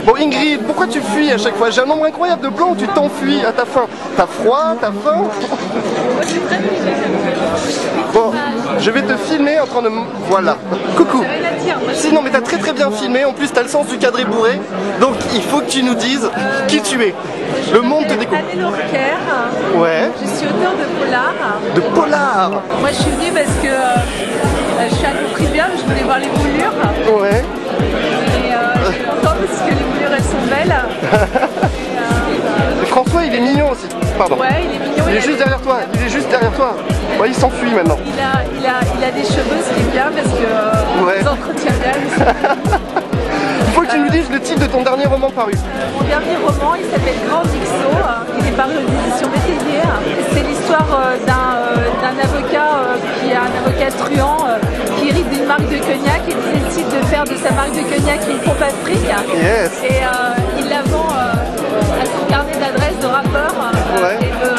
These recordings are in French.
Bon Ingrid, pourquoi tu fuis à chaque fois? J'ai un nombre incroyable de plans où tu t'enfuis à ta faim. T'as froid, t'as faim? Bon, je vais te filmer en train de... Voilà, coucou. Si, non mais t'as très bien filmé, en plus t'as le sens du cadre bourré. Donc il faut que tu nous dises qui tu es. Le monde te découvre. Ouais. Je suis auteur de polar. De polar. Moi je suis venue parce que je suis à Courtrivium, je voulais voir les moulures. Ouais. Et je suis contente parce que les moulures elles sont belles. Et François il est mignon aussi. Pardon. Ouais, il est mignon. Il est juste derrière toi. Il est juste derrière toi. Ouais, il s'enfuit maintenant. Il a des cheveux, ce qui est bien parce que ouais. ils entretiennent bien. Il faut que tu nous dises le titre de ton dernier roman paru. Mon dernier roman, il s'appelle Grand Dixo. Il est paru aux éditions Métayer. C'est l'histoire d'un avocat qui est un avocat truand qui hérite d'une marque de cognac et décide de faire de sa marque de cognac une pompe à fric. Yes. Et il la vend à son carnet d'adresse de rappeur ouais. et de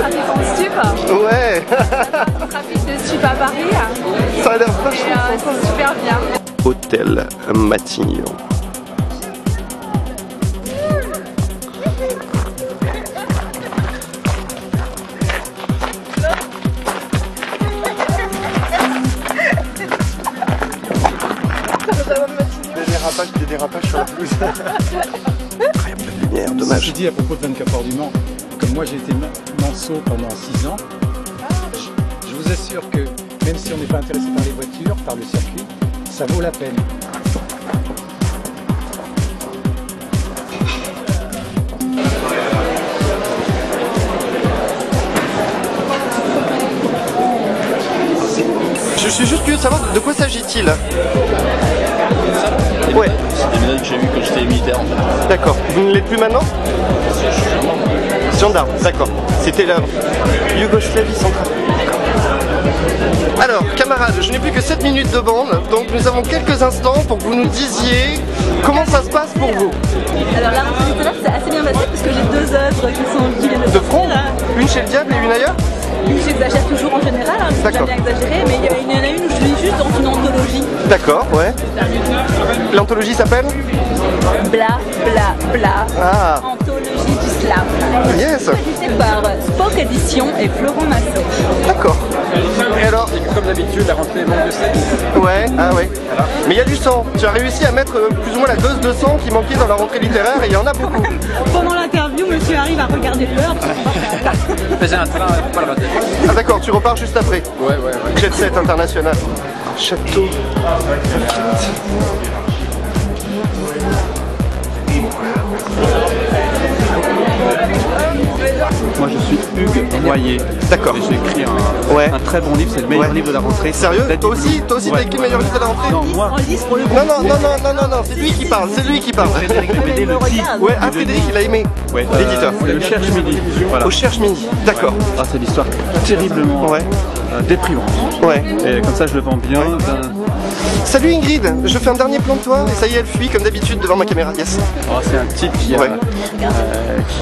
trafiquant de stupes. Ouais. Trafic de stupes à Paris. Ça a l'air vachement sympa. C'est super bien. Hôtel Matignon. Des dérapages sur la pelouse. Incroyable lumière, dommage. Je dis à propos de 24 heures du Mans, comme moi j'ai été manceau pendant 6 ans, je vous assure que même si on n'est pas intéressé par les voitures, par le circuit, ça vaut la peine. Je suis juste curieux de savoir de quoi s'agit-il. Ouais. C'est des médailles que j'ai vues quand j'étais militaire en fait. D'accord. Vous ne l'êtes plus maintenant? Je suis gendarme. Gendarme, d'accord. C'était la Yougoslavie centrale. Alors, camarades, je n'ai plus que 7 minutes de bande, donc nous avons quelques instants pour que vous nous disiez comment ça se passe pour vous. Alors la rentrée littéraire c'est assez bien passé parce que j'ai 2 œuvres qui viennent de front, une chez le diable et une ailleurs? J'exagère toujours en général, hein, je jamais exagéré, mais il y en a une où je suis juste dans une anthologie. D'accord, ouais. L'anthologie s'appelle? Bla bla bla. Ah. Anthologie du slam. Yes. Édité par Spock Édition et Florent Massot. D'accord. Et alors? Comme d'habitude, la rentrée manque de sexe. Ouais, ah ouais. Mais il y a du sang. Tu as réussi à mettre plus ou moins la dose de sang qui manquait dans la rentrée littéraire et il y en a beaucoup. Pendant l'interview, monsieur arrive à regarder l'heure. J'ai un train, pas le rater. Ah d'accord, tu repars juste après. Ouais. Jet set international. Château. Moi je suis Hugues Moyer. D'accord. J'ai écrit un très bon livre, c'est le meilleur livre de la rentrée. Sérieux? Toi aussi t'as écrit le meilleur livre de la rentrée? Non, moi. Non, c'est lui qui parle, Frédéric Bédé le dit. Ouais, Frédéric il a aimé. Ouais, l'éditeur. Le Cherche Midi. Voilà. Au Cherche Midi, d'accord. Ah, c'est l'histoire terriblement déprimante. Ouais. Et comme ça je le vends bien. Salut Ingrid, je fais un dernier plan de toi et ça y est elle fuit comme d'habitude devant ma caméra. Yes. Oh, c'est un type qui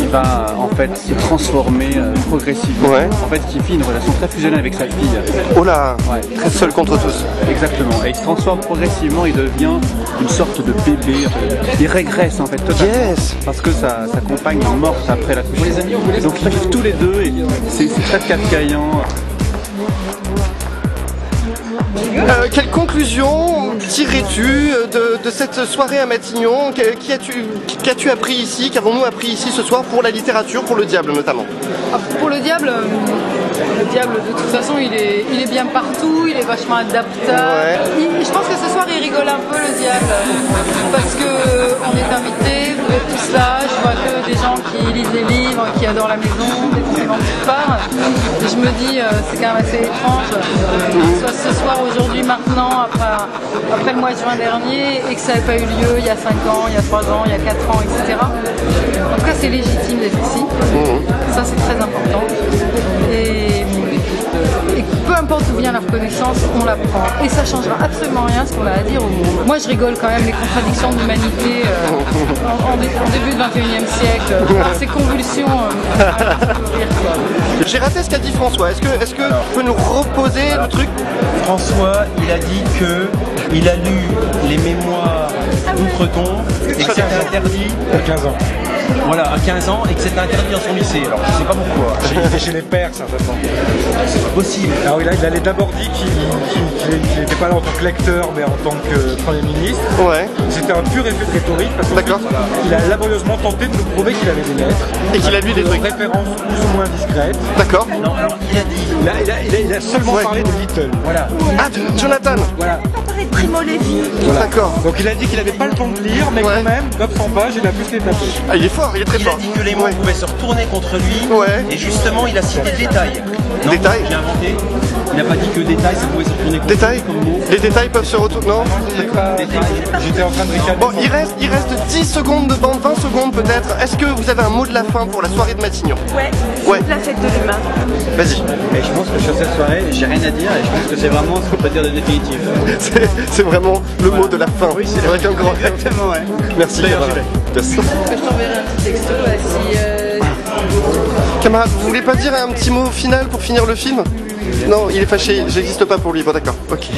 va en fait se transformer progressivement. Ouais. En fait qui vit une relation très fusionnelle avec sa fille. Oh là, très seul contre tous. Exactement. Et il se transforme progressivement, il devient une sorte de bébé. Il régresse en fait totalement. Yes. Parce que sa compagne est morte après la couche. Et donc ils vivent tous les deux et c'est très kafkaïen. Quelle conclusion tirais-tu de cette soirée à Matignon? Qu'as-tu appris ici? Qu'avons-nous appris ici ce soir pour la littérature, pour le diable notamment? Pour le diable de toute façon il est bien partout, il est vachement adaptable. Je pense que ce soir il rigole un peu le diable parce que on est invités, vous êtes tous là, je vois que des gens qui lisent des livres, qui adorent la maison, des compliments de toutes parts. Et je me dis c'est quand même assez étrange que ce soit ce soir, aujourd'hui, maintenant, après le mois de juin dernier et que ça n'ait pas eu lieu il y a 5 ans, il y a 3 ans, il y a 4 ans, etc. En tout cas c'est légitime d'être ici, ça c'est très important. Et peu importe importe d'où vient leur connaissance, on la prend. Et ça changera absolument rien ce qu'on a à dire au monde. Moi je rigole quand même les contradictions de l'humanité en début du 21e siècle, par ces convulsions. J'ai raté ce qu'a dit François. Est-ce que tu peux nous reposer le truc? François, il a dit que il a lu les mémoires d'Outreton et que c'était interdit À 15 ans. voilà, à 15 ans et que c'était interdit dans son lycée. Alors je sais pas pourquoi. Il était chez les pères, certainement. C'est pas possible. Alors il avait d'abord dit qu'il n'était pas là en tant que lecteur, mais en tant que Premier ministre. Ouais. C'était un pur effet de rhétorique, parce qu'il a laborieusement tenté de nous prouver qu'il avait des lettres. Et qu'il a lu des trucs. Références plus ou moins discrètes. D'accord. Non, alors il a dit. Il a seulement parlé de Little. Voilà. Ah, Jonathan. Voilà. On parlait de Primo Levi. D'accord. Donc il a dit qu'il n'avait pas le temps de lire, mais quand même, 900 pages, il a pu se les taper. Ah, il est fort, il est très Il a fort. dit que les mots pouvaient se retourner contre lui. Ouais. Et justement, il a cité détail. Non, Détail. J'ai inventé. Il n'a pas dit que détail, ça pouvait se retourner contre Détail. lui comme mot. Les détails peuvent se retourner. Non. J'étais en train de ricaner. Bon, il reste 10 secondes de bande, 20 secondes peut-être. Est-ce que vous avez un mot de la fin pour la soirée de Matignon? Ouais. Ouais. La fête de l'humain. Vas-y. Mais je pense que sur cette soirée, j'ai rien à dire et je pense que c'est vraiment ce qu'on peut dire de définitif. C'est vraiment le mot de la fin. Oui, c'est avec un grand R. Exactement, ouais. Merci. D'ailleurs, camarade. Merci. Je t'enverrai un petit texto si... Camarade, vous voulez pas dire un petit mot final pour finir le film? Non, il est fâché, j'existe pas pour lui. Bon d'accord, ok.